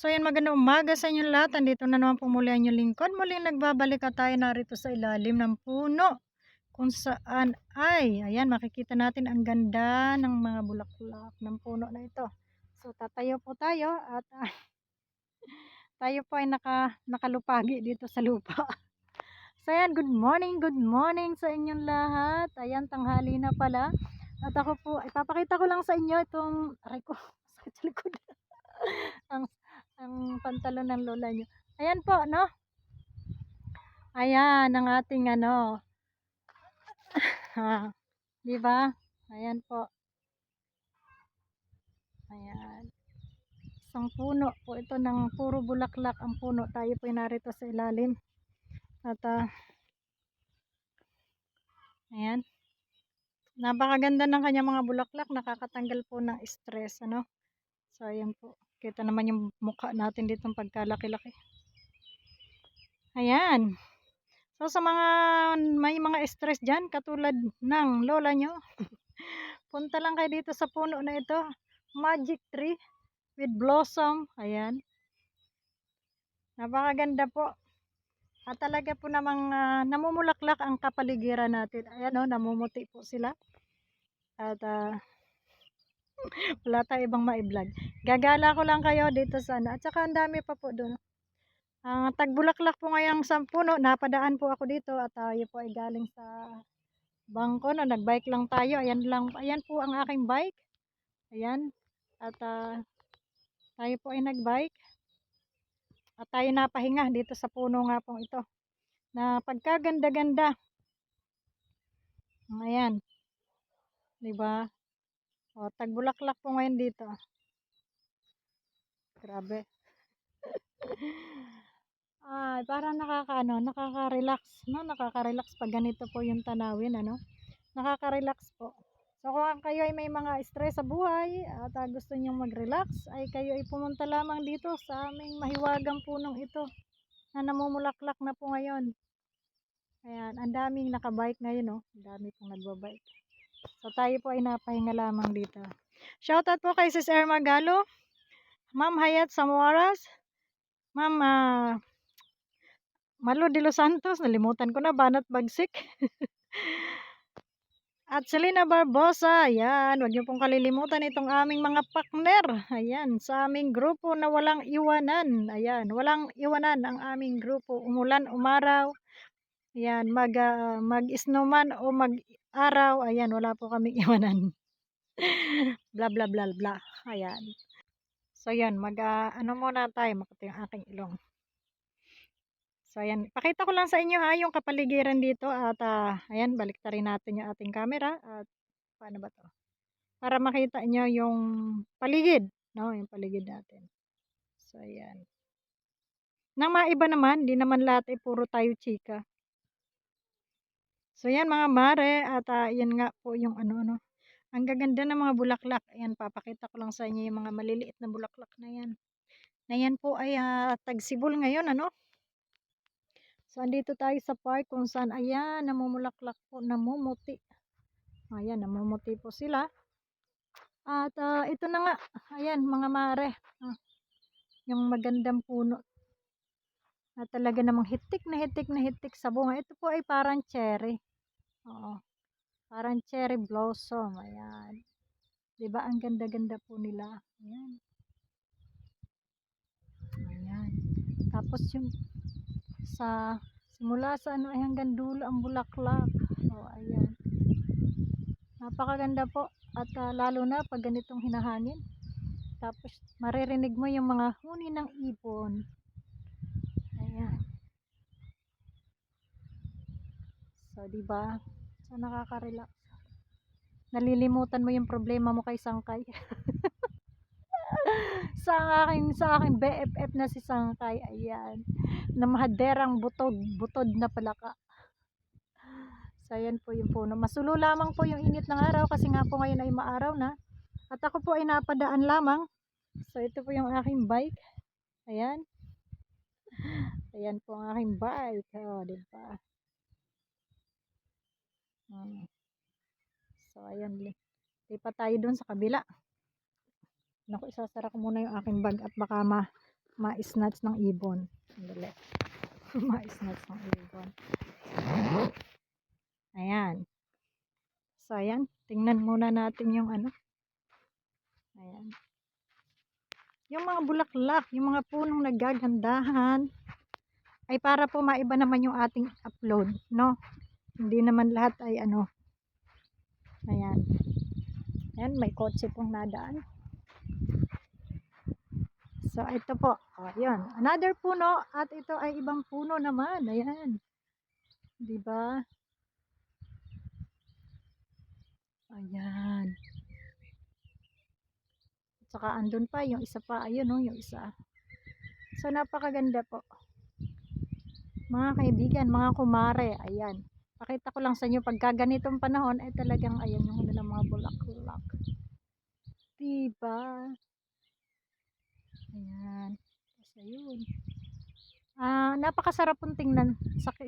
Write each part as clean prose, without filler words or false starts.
So yan, magandang umaga sa inyong lahat. Andito na naman po muli ang inyong lingkod. Muling nagbabalik at tayo narito sa ilalim ng puno. Kung saan ay, ayan, makikita natin ang ganda ng mga bulaklak ng puno na ito. So tatayo po tayo at tayo po ay nakalupagi dito sa lupa. So ayan, good morning sa inyong lahat. Ayan, tanghali na pala. At ako po, ipapakita ko lang sa inyo itong, aray ko, sakit sa likod. ang pantalon ng lola nyo. Ayan po, no? Ayan, ang ating ano. Ha, di ba? Ayan po. Ayan. Isang puno po ito ng puro bulaklak ang puno. Tayo po narito sa ilalim. At ayan. Napakaganda ng kanyang mga bulaklak. Nakakatanggal po ng stress, ano? So, ayan po. Kita naman yung mukha natin dito ng pagkalaki-laki. Ayan. So, sa mga may mga stress dyan, katulad ng lola nyo, punta lang kayo dito sa puno na ito. Magic tree with blossom. Ayan. Napakaganda po. At talaga po namang namumulaklak ang kapaligiran natin. Ayan o, namumuti po sila. At wala tayo ibang ma-vlog. Gagala ko lang kayo dito sa ano. At saka ang dami pa po doon. Tagbulaklak po ngayong sa puno. Napadaan po ako dito at tayo po ay galing sa bangko. No, nagbike lang tayo. Ayan po ang aking bike. Ayan. At tayo po ay nagbike. At tayo napahinga dito sa puno nga pong ito. Na pagkaganda-ganda. Ayan. Diba? O, tagbulaklak po ngayon dito. Grabe. Parang nakaka-relax, no? Nakaka-relax pag ganito po yung tanawin, ano? Nakaka-relax po. So kung kayo ay may mga stress sa buhay at gusto niyo mag-relax, ay kayo ay pumunta lamang dito sa aming mahiwagang punong ito na namumulaklak na po ngayon. Ayan, ang daming nakabike ngayon, no? Ang dami pong nagbabike. So tayo po ay napahinga lamang dito. Shoutout po kay Sis Erma Galo, Ma'am Hayat Samuaras, Ma'am Malo de los Santos, nalimutan ko na, Banat Bagsik. At Selena Barbosa, ayan, huwag niyo pong kalilimutan itong aming mga partner. Ayan, sa aming grupo na walang iwanan. Ayan, walang iwanan ang aming grupo. Umulan, umaraw. Ayan, mag-snowman o mag-araw. Ayan, wala po kaming iwanan. Bla bla bla bla. Ayan. So, ayan, ano muna tayo, makita yung aking ilong. So, ayan, pakita ko lang sa inyo ha, yung kapaligiran dito at ayan, baliktarin natin yung ating camera at paano ba to? Para makita nyo yung paligid, no? Yung paligid natin. So, ayan. Nang maiba naman, di naman lahat ay puro tayo chika. So, ayan mga mare at yan nga po yung ano. Ang gaganda ng mga bulaklak. Ayan, papakita ko lang sa inyo yung mga maliliit na bulaklak na yan. Na yan po ay tagsibol ngayon, ano? So, andito tayo sa park kung saan, ayan, namumulaklak po, namumuti. Ayan, namumuti po sila. At ito na nga, ayan, mga mare. Yung magandang puno. Na talaga namang hitik na hitik na hitik sa bunga. Ito po ay parang cherry. Oo, parang cherry blossom. Ayan. 'Di ba ang ganda-ganda po nila. Ayan. Ayan. Tapos yung sa simula sa ano ay hanggang dulo ang bulaklak. Oh, ayan. Napakaganda po at lalo na pag ganitong hinahangin. Tapos maririnig mo yung mga huni ng ibon. Ayan. So, 'di ba? So nakaka-relax. Nalilimutan mo yung problema mo kay Sangkay. sa aking BFF na si Sangkay, ayan. Na mahaderang butod na palaka. So, ayan po yung puno. Masulo lamang po yung init ng araw kasi nga po ngayon ay maaraw na. At ako po ay napadaan lamang. So, ito po yung aking bike. Ayan. Ayan po ang aking bike. Oh, diba? So, ayan. Lipat tayo dun sa kabila. Naku, isasara ko muna yung aking bag at baka ma-snatch ng ibon. Sandali. Ma-snatch ng ibon. Ayan. So, ayan. Tingnan muna natin yung ano. Ayan. Yung mga bulaklak, yung mga punong nagagandahan, ay para po maiba naman yung ating upload, no? Hindi naman lahat ay ano. Ayan. Ayan, may kotse pong nadaan. So, ito po. Yun. Another puno. At ito ay ibang puno naman. Ayan. Diba? Ayan. At saka andun pa. Yung isa pa. Ayun no. Yung isa. So, napakaganda po. Mga kaibigan. Mga kumare. Ayan. Pakita ko lang sa inyo. Pagka ganitong panahon. Ay talagang ayan yung mga bulaklak. Diba? Ayan. So, ayun. Napakasarap pong tingnan.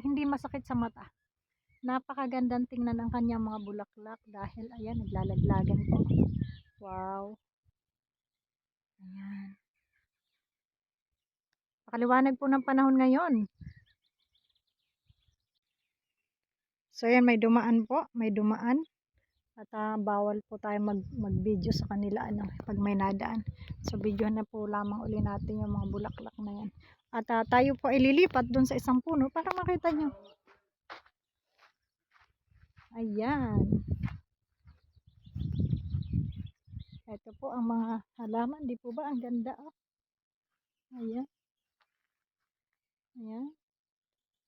Hindi masakit sa mata. Napakagandang tingnan ang kanyang mga bulaklak dahil ayan, naglalaglagan po. Wow. Ayan. Pakaliwanag po ng panahon ngayon. So ayan, may dumaan po. May dumaan. At bawal po tayo mag-video sa kanila ano, pag may nadaan. So video na po lamang uli natin yung mga bulaklak na yan. At tayo po ay lilipat dun sa isang puno para makita nyo. Ayan. Ito po ang mga halaman. Di po ba? Ang ganda. Oh. Ayan. Ayan.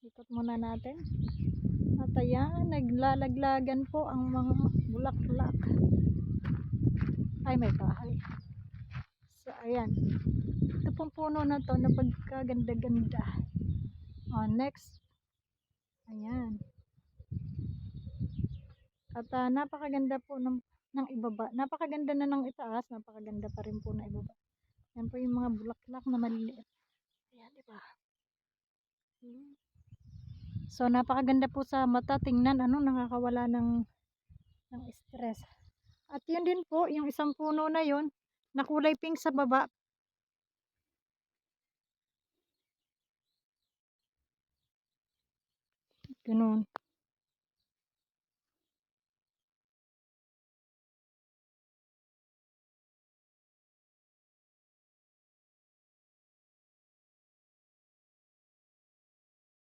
Ikot muna natin. At ayan. Naglalaglagan po ang mga bulaklak. Ay, may kahay. So, ayan. Ito pong puno na to na pagkaganda-ganda. Next. Ayan. At napakaganda po ng ibaba. Napakaganda na ng itaas. Napakaganda pa rin po na ibaba. Yan po yung mga bulaklak na maliliit. Ayan, diba? So, napakaganda po sa mata. Tingnan, ano, nakakawala ng stress. At yun din po, yung isang puno na yun, na kulay pink sa baba. Ganun.